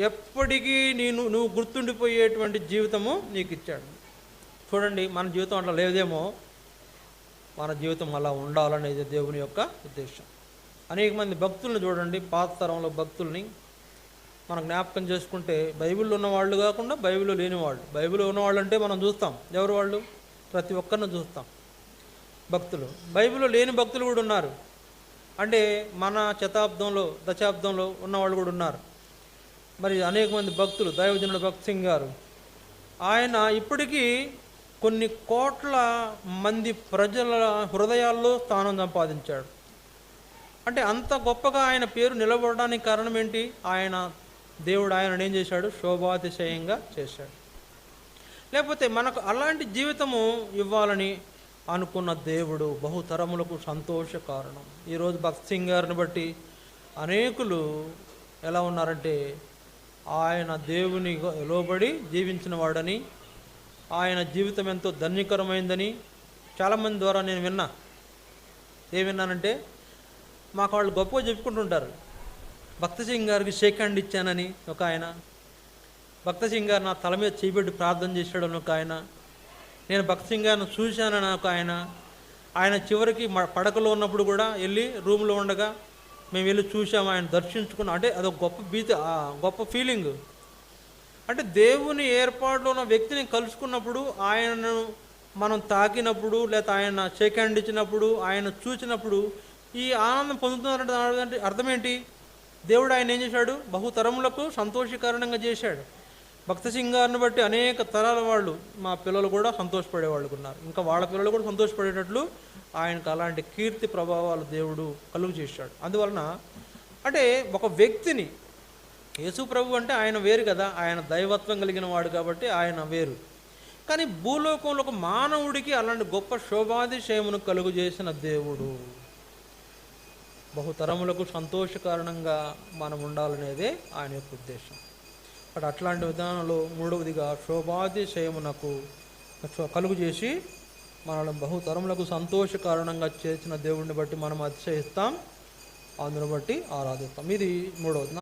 ఎప్పటికీ నువ్వు గుర్తుండిపోయేటువంటి జీవితము నీకు ఇచ్చాడు. చూడండి, మన జీవితం అట్లా లేదేమో, మన జీవితం అలా ఉండాలనేది దేవుని యొక్క ఉద్దేశం. అనేక మంది భక్తులను చూడండి, పాత తరంలో భక్తుల్ని మనం జ్ఞాపకం చేసుకుంటే, బైబిల్లో ఉన్నవాళ్ళు కాకుండా బైబిల్లో లేనివాళ్ళు. బైబిల్లో ఉన్నవాళ్ళు అంటే మనం చూస్తాం, ఎవరు వాళ్ళు? ప్రతి ఒక్కరిని చూస్తాం భక్తులు. బైబిల్లో లేని భక్తులు కూడా ఉన్నారు. అంటే మన దశాబ్దంలో ఉన్నవాళ్ళు కూడా ఉన్నారు. మరి అనేక మంది భక్తులు, దైవజనుడు భక్త్ సింగ్ గారు, ఆయన ఇప్పటికీ కొన్ని కోట్ల మంది ప్రజల హృదయాల్లో స్థానం సంపాదించాడు. అంటే అంత గొప్పగా ఆయన పేరు నిలబడడానికి కారణం ఏంటి? దేవుడు ఆయనను ఏం చేశాడు? శోభాతిశయంగా చేశాడు. లేకపోతే మనకు అలాంటి జీవితము ఇవ్వాలని అనుకున్న దేవుడు బహుతరములకు సంతోష కారణం. ఈరోజు భక్త్ సింగ్ గారిని బట్టి అనేకులు ఎలా ఉన్నారంటే, ఆయన దేవుని లోబడి జీవించిన వాడని, ఆయన జీవితం ఎంతో ధన్యకరమైందని చాలామంది ద్వారా నేను విన్నానంటే, మాకు వాళ్ళు గొప్పగా చెప్పుకుంటుంటారు. భక్త్ సింగ్ గారికి షేక్ హ్యాండ్ ఇచ్చానని ఒక ఆయన, భక్త్ సింగ్ గారు నా తల మీద చేయబెట్టి ప్రార్థన చేశాడని ఒక ఆయన, నేను భక్త్ సింగ్ గారిని చూశానని ఒక ఆయన చివరికి పడకలో ఉన్నప్పుడు కూడా వెళ్ళి రూమ్లో ఉండగా మేము వెళ్ళి చూసాము, ఆయన దర్శించుకున్నాం. అంటే అదొక గొప్ప ఫీలింగ్. అంటే దేవుని ఏర్పాటులో ఉన్న వ్యక్తిని కలుసుకున్నప్పుడు, ఆయనను మనం తాకినప్పుడు, లేకపోతే ఆయన షేక్ హ్యాండ్ ఇచ్చినప్పుడు, ఆయన చూసినప్పుడు ఈ ఆనందం పొందుతున్నారంటే అర్థం ఏంటి? దేవుడు ఆయన ఏం చేశాడు? బహుతరములకు సంతోషకారణంగా చేశాడు. భక్త్ సింగ్ గారిని బట్టి అనేక తరాల వాళ్ళు, మా పిల్లలు కూడా సంతోషపడేవాళ్ళు ఉన్నారు. ఇంకా వాళ్ళ పిల్లలు కూడా సంతోషపడేటట్లు ఆయనకు అలాంటి కీర్తి ప్రభావాలు దేవుడు కలుగు చేశాడు. అందువలన అంటే ఒక వ్యక్తిని, యేసు ప్రభు అంటే ఆయన వేరు కదా, ఆయన దైవత్వం కలిగిన వాడు కాబట్టి ఆయన వేరు. కానీ భూలోకంలో ఒక మానవుడికి అలాంటి గొప్ప శోభాతిశయమును కలుగు చేసిన దేవుడు బహుతరములకు సంతోషకారణంగా మనం ఉండాలనేదే ఆయన యొక్క ఉద్దేశం. అట్లాంటి విధానంలో మూడవదిగా శోభాతిశయమునకు కలుగు చేసి మనల్ని బహుతరములకు సంతోషకారణంగా చేసిన దేవుడిని బట్టి మనం అతిశయిస్తాం, అందును బట్టి ఆరాధిస్తాం. ఇది మూడవది.